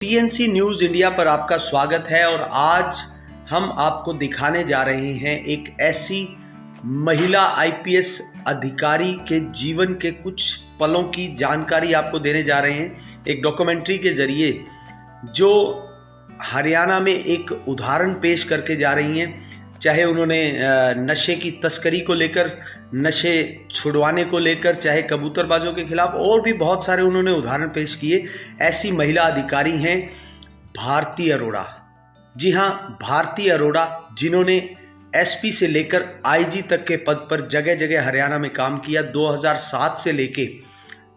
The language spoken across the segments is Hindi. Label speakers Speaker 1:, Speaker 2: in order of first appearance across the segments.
Speaker 1: टीएनसी न्यूज़ इंडिया पर आपका स्वागत है और आज हम आपको दिखाने जा रहे हैं एक ऐसी महिला आईपीएस अधिकारी के जीवन के कुछ पलों की जानकारी आपको देने जा रहे हैं एक डॉक्यूमेंट्री के जरिए, जो हरियाणा में एक उदाहरण पेश करके जा रही हैं। चाहे उन्होंने नशे की तस्करी को लेकर, नशे छुड़वाने को लेकर, चाहे कबूतरबाजों के खिलाफ और भी बहुत सारे उन्होंने उदाहरण पेश किए। ऐसी महिला अधिकारी हैं भारती अरोड़ा। जी हाँ, भारती अरोड़ा, जिन्होंने एसपी से लेकर आईजी तक के पद पर जगह जगह हरियाणा में काम किया। 2007 से लेके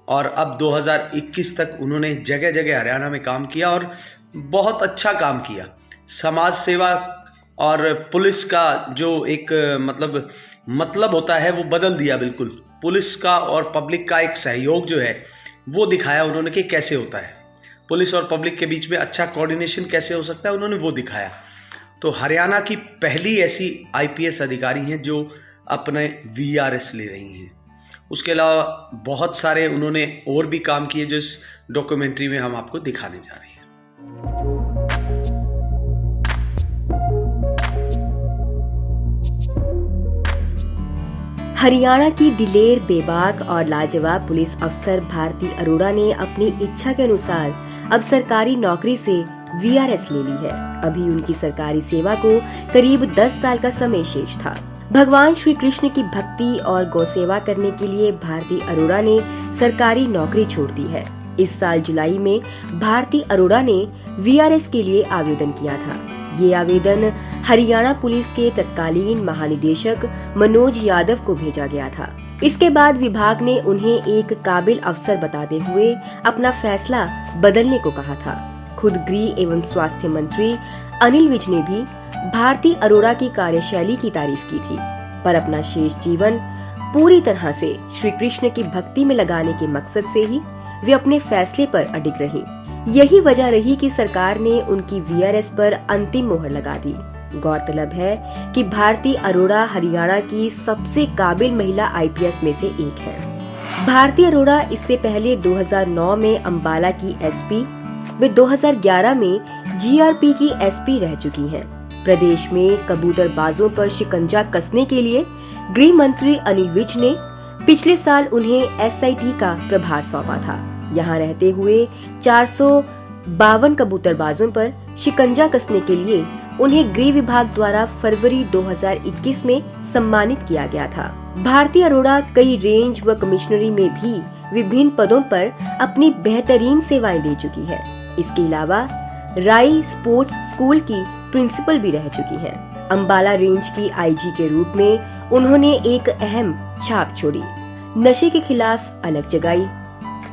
Speaker 1: और अब 2021 तक उन्होंने जगह जगह हरियाणा में काम किया और बहुत अच्छा काम किया। समाज सेवा और पुलिस का जो एक मतलब होता है वो बदल दिया बिल्कुल। पुलिस का और पब्लिक का एक सहयोग जो है वो दिखाया उन्होंने कि कैसे होता है, पुलिस और पब्लिक के बीच में अच्छा कोऑर्डिनेशन कैसे हो सकता है, उन्होंने वो दिखाया। तो हरियाणा की पहली ऐसी आईपीएस अधिकारी हैं जो अपने वीआरएस ले रही हैं। उसके अलावा बहुत सारे उन्होंने और भी काम किए जो इस डॉक्यूमेंट्री में हम आपको दिखाने जा रहे हैं।
Speaker 2: हरियाणा की दिलेर, बेबाक और लाजवाब पुलिस अफसर भारती अरोड़ा ने अपनी इच्छा के अनुसार अब सरकारी नौकरी से वीआरएस ले ली है। अभी उनकी सरकारी सेवा को करीब 10 साल का समय शेष था। भगवान श्री कृष्ण की भक्ति और गौसेवा करने के लिए भारती अरोड़ा ने सरकारी नौकरी छोड़ दी है। इस साल जुलाई में भारती अरोड़ा ने वीआरएस के लिए आवेदन किया था। ये आवेदन हरियाणा पुलिस के तत्कालीन महानिदेशक मनोज यादव को भेजा गया था। इसके बाद विभाग ने उन्हें एक काबिल अफसर बताते हुए अपना फैसला बदलने को कहा था। खुद गृह एवं स्वास्थ्य मंत्री अनिल विज ने भी भारती अरोड़ा की कार्यशैली की तारीफ की थी, पर अपना शेष जीवन पूरी तरह से श्री कृष्ण की भक्ति में लगाने के मकसद से ही वे अपने फैसले पर अडिग रही। यही वजह रही कि सरकार ने उनकी वीआरएस पर अंतिम मोहर लगा दी। गौरतलब है कि भारती अरोड़ा हरियाणा की सबसे काबिल महिला आईपीएस में से एक है। भारती अरोड़ा इससे पहले 2009 में अंबाला की एसपी व 2011 में जीआरपी की एसपी रह चुकी हैं। प्रदेश में कबूतरबाजों पर शिकंजा कसने के लिए गृह मंत्री अनिल विज ने पिछले साल उन्हें एसआईटी का प्रभार सौंपा था। यहाँ रहते हुए 452 कबूतरबाजों पर शिकंजा कसने के लिए उन्हें गृह विभाग द्वारा फरवरी 2021 में सम्मानित किया गया था। भारती अरोड़ा कई रेंज व कमिश्नरी में भी विभिन्न पदों पर अपनी बेहतरीन सेवाएं दे चुकी है। इसके अलावा राई स्पोर्ट्स स्कूल की प्रिंसिपल भी रह चुकी हैं। अंबाला रेंज की आईजी के रूप में उन्होंने एक अहम छाप छोड़ी। नशे के खिलाफ अलग जगाई,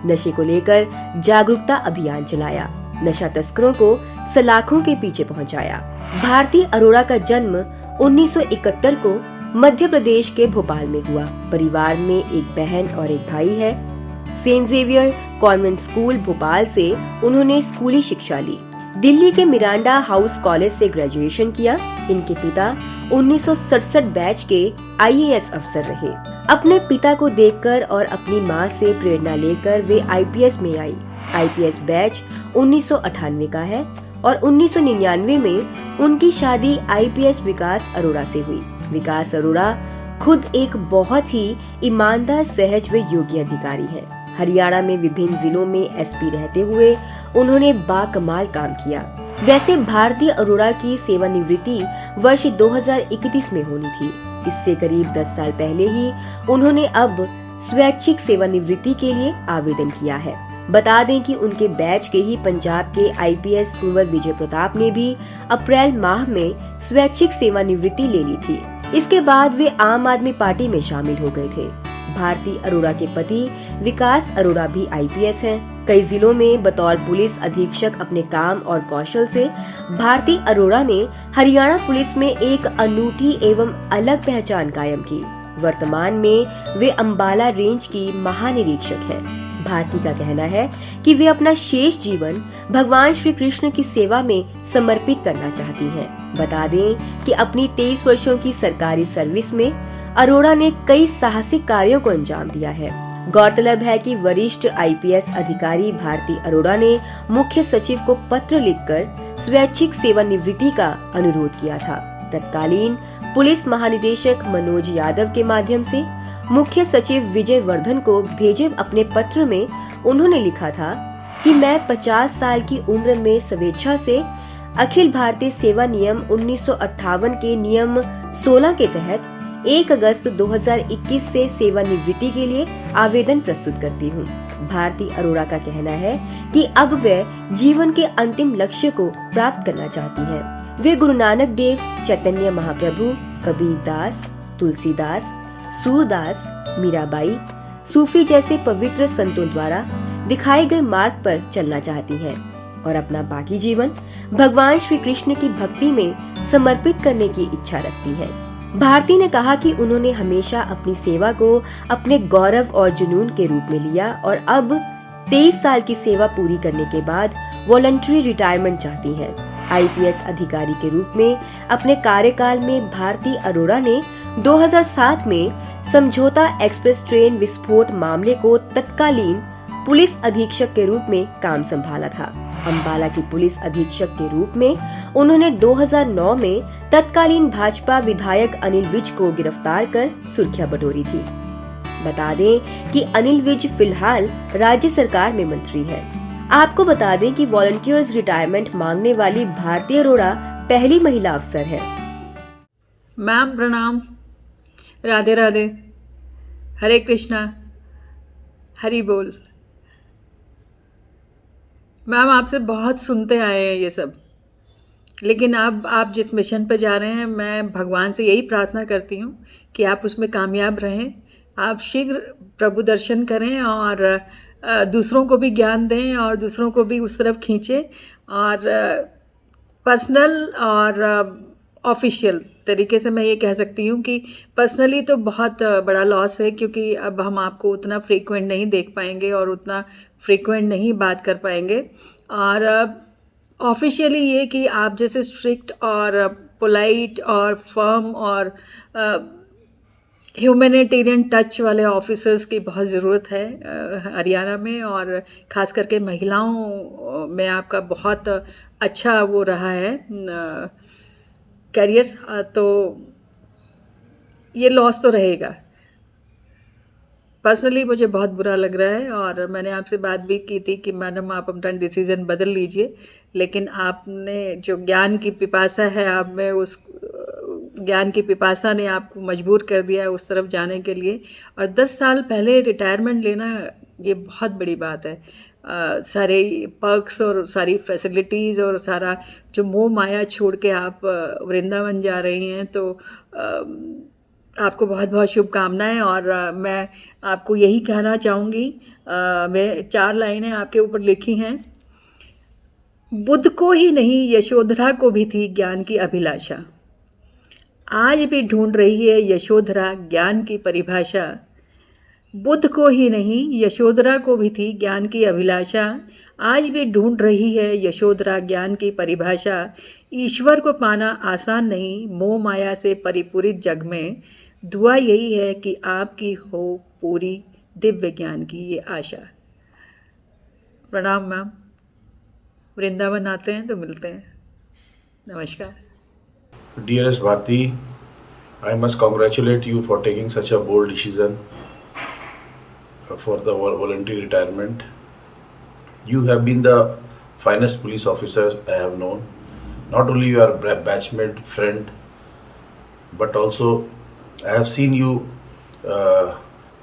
Speaker 2: नशे को लेकर जागरूकता अभियान चलाया, नशा तस्करों को सलाखों के पीछे पहुंचाया। भारती अरोड़ा का जन्म 1971 को मध्य प्रदेश के भोपाल में हुआ। परिवार में एक बहन और एक भाई है। Saint Xavier convent school Bhopal से उन्होंने स्कूली शिक्षा ली। दिल्ली के मिरांडा हाउस कॉलेज से ग्रेजुएशन किया। इनके पिता 1967 बैच के आईएएस अफसर रहे। अपने पिता को देखकर और अपनी मां से प्रेरणा लेकर वे आईपीएस में आई। आईपीएस बैच 1998 का है और 1999 में उनकी शादी आईपीएस विकास अरोड़ा से हुई। विकास अरोड़ा खुद एक बहुत ही ईमानदार, सहज व योग्य अधिकारी हैं। हरियाणा में विभिन्न जिलों में एसपी रहते हुए उन्होंने बाकमाल काम किया। वैसे भारती अरोड़ा की सेवानिवृत्ति वर्ष 2031 में होनी थी। इससे करीब 10 साल पहले ही उन्होंने अब स्वैच्छिक सेवानिवृत्ति के लिए आवेदन किया है। बता दें कि उनके बैच के ही पंजाब के आईपीएस कुंवर विजय प्रताप ने भी अप्रैल माह में स्वैच्छिक सेवानिवृत्ति ले ली थी। इसके बाद वे आम आदमी पार्टी में शामिल हो गए थे। भारती अरोड़ा के पति विकास अरोड़ा भी आईपीएस हैं। कई जिलों में बतौर पुलिस अधीक्षक अपने काम और कौशल से भारती अरोड़ा ने हरियाणा पुलिस में एक अनूठी एवं अलग पहचान कायम की। वर्तमान में वे अंबाला रेंज की महानिरीक्षक हैं। भारती का कहना है कि वे अपना शेष जीवन भगवान श्री कृष्ण की सेवा में समर्पित करना चाहती हैं। बता दें कि अपनी 23 वर्षों की सरकारी सर्विस में अरोड़ा ने कई साहसिक कार्यों को अंजाम दिया है। गौरतलब है कि वरिष्ठ आईपीएस अधिकारी भारती अरोड़ा ने मुख्य सचिव को पत्र लिखकर स्वैच्छिक सेवानिवृत्ति का अनुरोध किया था। तत्कालीन पुलिस महानिदेशक मनोज यादव के माध्यम से मुख्य सचिव विजय वर्धन को भेजे अपने पत्र में उन्होंने लिखा था कि मैं 50 साल की उम्र में स्वेच्छा से अखिल भारतीय सेवा नियम 1958 के नियम 16 के तहत 1 अगस्त 2021 से सेवानिवृत्ति के लिए आवेदन प्रस्तुत करती हूँ। भारती अरोड़ा का कहना है कि अब वे जीवन के अंतिम लक्ष्य को प्राप्त करना चाहती हैं। वे गुरु नानक देव, चैतन्य महाप्रभु, कबीर दास, तुलसीदास, सूरदास, मीराबाई, सूफी जैसे पवित्र संतों द्वारा दिखाए गए मार्ग पर चलना चाहती हैं और अपना बाकी जीवन भगवान श्री कृष्ण की भक्ति में समर्पित करने की इच्छा रखती हैं। भारती ने कहा कि उन्होंने हमेशा अपनी सेवा को अपने गौरव और जुनून के रूप में लिया और अब 23 साल की सेवा पूरी करने के बाद वॉलंटरी रिटायरमेंट चाहती हैं। आईपीएस अधिकारी के रूप में अपने कार्यकाल में भारती अरोड़ा ने 2007 में समझौता एक्सप्रेस ट्रेन विस्फोट मामले को तत्कालीन पुलिस अधीक्षक के रूप में काम संभाला था। अंबाला की पुलिस अधीक्षक के रूप में उन्होंने 2009 में तत्कालीन भाजपा विधायक अनिल विज को गिरफ्तार कर सुर्खियां बटोरी थी। बता दें कि अनिल विज फिलहाल राज्य सरकार में मंत्री है। आपको बता दें कि वॉलंटियर्स रिटायरमेंट मांगने वाली भारती अरोड़ा पहली महिला अफसर है।
Speaker 3: मैम प्रणाम, राधे राधे, हरे कृष्णा, हरि बोल। मैम आपसे बहुत सुनते आए हैं ये सब, लेकिन अब आप जिस मिशन पर जा रहे हैं, मैं भगवान से यही प्रार्थना करती हूँ कि आप उसमें कामयाब रहें। आप शीघ्र प्रभु दर्शन करें और दूसरों को भी ज्ञान दें और दूसरों को भी उस तरफ खींचें। और पर्सनल और ऑफिशियल तरीके से मैं ये कह सकती हूँ कि पर्सनली तो बहुत बड़ा लॉस है, क्योंकि अब हम आपको उतना फ्रीक्वेंट नहीं देख पाएंगे और उतना फ्रीक्वेंट नहीं बात कर पाएंगे। और ऑफिशियली ये कि आप जैसे स्ट्रिक्ट और पोलाइट और फर्म और ह्यूमैनिटेरियन टच वाले ऑफिसर्स की बहुत ज़रूरत है हरियाणा में, और ख़ास करके महिलाओं में आपका बहुत अच्छा वो रहा है करियर। तो ये लॉस तो रहेगा। पर्सनली मुझे बहुत बुरा लग रहा है और मैंने आपसे बात भी की थी कि मैडम आप अपना डिसीज़न बदल लीजिए, लेकिन आपने जो ज्ञान की पिपासा है आप में, उस ज्ञान की पिपासा ने आपको मजबूर कर दिया है उस तरफ जाने के लिए। और 10 साल पहले रिटायरमेंट लेना ये बहुत बड़ी बात है। सारे पर्क्स और सारी फैसिलिटीज़ और सारा जो मोह माया छोड़ के आप वृंदावन जा रही हैं, तो आपको बहुत बहुत शुभकामनाएं। और मैं आपको यही कहना चाहूँगी, मेरे 4 लाइनें आपके ऊपर लिखी हैं। बुद्ध को ही नहीं यशोधरा को भी थी ज्ञान की अभिलाषा, आज भी ढूंढ रही है यशोधरा ज्ञान की परिभाषा। बुद्ध को ही नहीं यशोधरा को भी थी ज्ञान की अभिलाषा, आज भी ढूंढ रही है यशोधरा ज्ञान की परिभाषा। ईश्वर को पाना आसान नहीं मोह माया से परिपूरित जग में, दुआ यही है कि आपकी हो पूरी दिव्य ज्ञान की ये आशा। प्रणाम मैम, वृंदावन आते हैं तो मिलते हैं। नमस्कार।
Speaker 4: Dearest Bharti, I must congratulate you for taking such a bold decision for the voluntary retirement. You have been the finest police officer I have known. Not only you are a batchmate, friend, but also I have seen you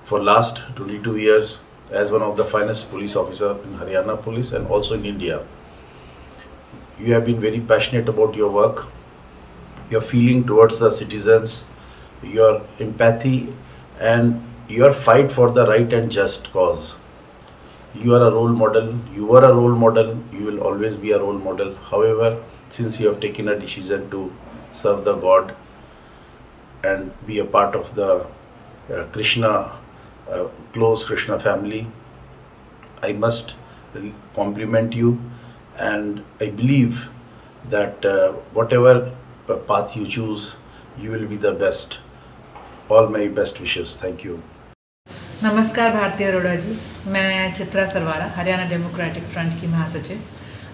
Speaker 4: for last 22 years as one of the finest police officer in Haryana Police and also in India. You have been very passionate about your work, your feeling towards the citizens, your empathy and your fight for the right and just cause. You are a role model, you were a role model, you will always be a role model. However, since you have taken a decision to serve the God and be a part of the Krishna, close Krishna family, I must compliment you, and I believe that whatever path you choose, you will be the best. All my best wishes. Thank you.
Speaker 3: नमस्कार भारती अरोड़ा जी, मैं चित्रा सरवारा, हरियाणा डेमोक्रेटिक फ्रंट की महासचिव।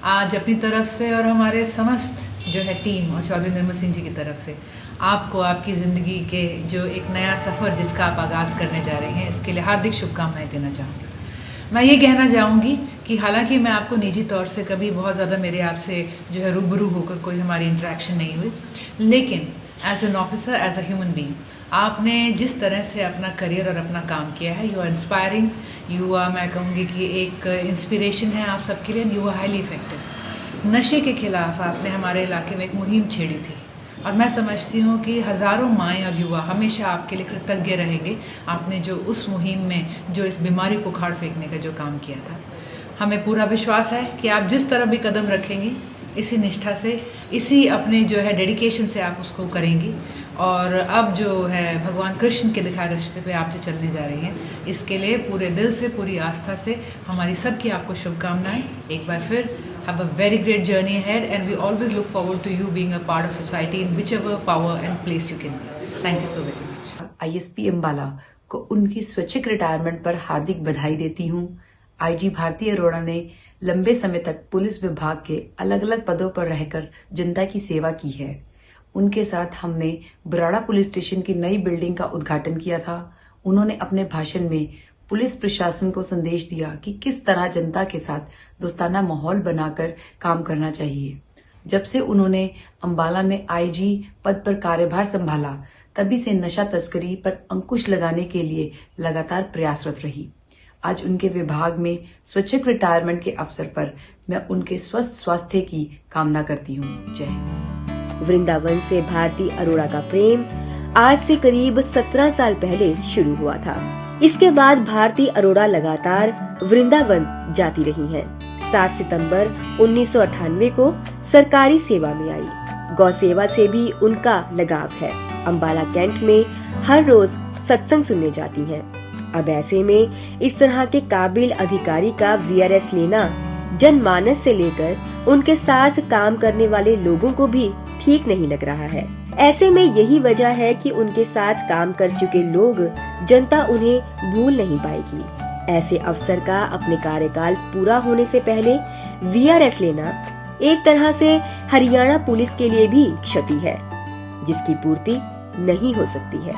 Speaker 3: आज अपनी तरफ से और हमारे समस्त जो है टीम और चौधरी निर्मल सिंह जी की तरफ से आपको आपकी ज़िंदगी के जो एक नया सफ़र जिसका आप आगाज़ करने जा रहे हैं, इसके लिए हार्दिक शुभकामनाएं देना चाहूँगी। मैं ये कहना चाहूँगी कि हालांकि मैं आपको निजी तौर से कभी बहुत ज़्यादा मेरे आपसे जो है रूबरू होकर कोई हमारी इंटरेक्शन नहीं हुई, लेकिन as an officer, as a human being, आपने जिस तरह से अपना करियर और अपना काम किया है, you are inspiring, you are, मैं कहूँगी कि एक इंस्पिरेशन है आप सबके लिए, यू आर हाईली इफेक्टिव। नशे के खिलाफ आपने हमारे इलाके में एक मुहिम छेड़ी थी और मैं समझती हूँ कि हज़ारों माएँ और युवा हमेशा आपके लिए कृतज्ञ रहेंगे। आपने जो उस मुहिम में जो इस बीमारी को उखाड़ फेंकने का जो काम किया था, हमें पूरा विश्वास है कि आप जिस तरह भी कदम रखेंगे, इसी निष्ठा से, इसी अपने जो है डेडिकेशन से आप उसको करेंगी। और अब जो है भगवान कृष्ण के दिखाए रास्ते पे आप जो चलने जा रही हैं, इसके लिए पूरे दिल से, पूरी आस्था से हमारी सबकी आपको शुभकामनाएं। एक बार फिर have a very great journey ahead and we always look forward to you being a part of society in whichever power and place you can be. Thank you so very much.
Speaker 5: ISP Ambala को उनकी स्वैच्छिक रिटायरमेंट पर हार्दिक बधाई देती हूँ। आईजी भारती अरोड़ा ने लंबे समय तक पुलिस विभाग के अलग अलग पदों पर रहकर जनता की सेवा की है। उनके साथ हमने बराड़ा पुलिस स्टेशन की नई बिल्डिंग का उद्घाटन किया था। उन्होंने अपने भाषण में पुलिस प्रशासन को संदेश दिया कि किस तरह जनता के साथ दोस्ताना माहौल बनाकर काम करना चाहिए। जब से उन्होंने अंबाला में आईजी पद पर कार्यभार संभाला, तभी से नशा तस्करी पर अंकुश लगाने के लिए लगातार प्रयासरत रही। आज उनके विभाग में स्वैच्छिक रिटायरमेंट के अवसर पर मैं उनके स्वस्थ स्वास्थ्य की कामना करती हूँ। जय हिंद।
Speaker 2: वृंदावन से भारती अरोड़ा का प्रेम आज से करीब 17 साल पहले शुरू हुआ था। इसके बाद भारती अरोड़ा लगातार वृंदावन जाती रही हैं। 7 सितंबर 1998 को सरकारी सेवा में आई। गौ सेवा से भी उनका लगाव है। अंबाला कैंट में हर रोज सत्संग सुनने जाती हैं। अब ऐसे में इस तरह के काबिल अधिकारी का वीआरएस लेना जनमानस से लेकर उनके साथ काम करने वाले लोगों को भी ठीक नहीं लग रहा है। ऐसे में यही वजह है कि उनके साथ काम कर चुके लोग, जनता उन्हें भूल नहीं पाएगी। ऐसे अफसर का अपने कार्यकाल पूरा होने से पहले वीआरएस लेना एक तरह से हरियाणा पुलिस के लिए भी क्षति है, जिसकी पूर्ति नहीं हो सकती है।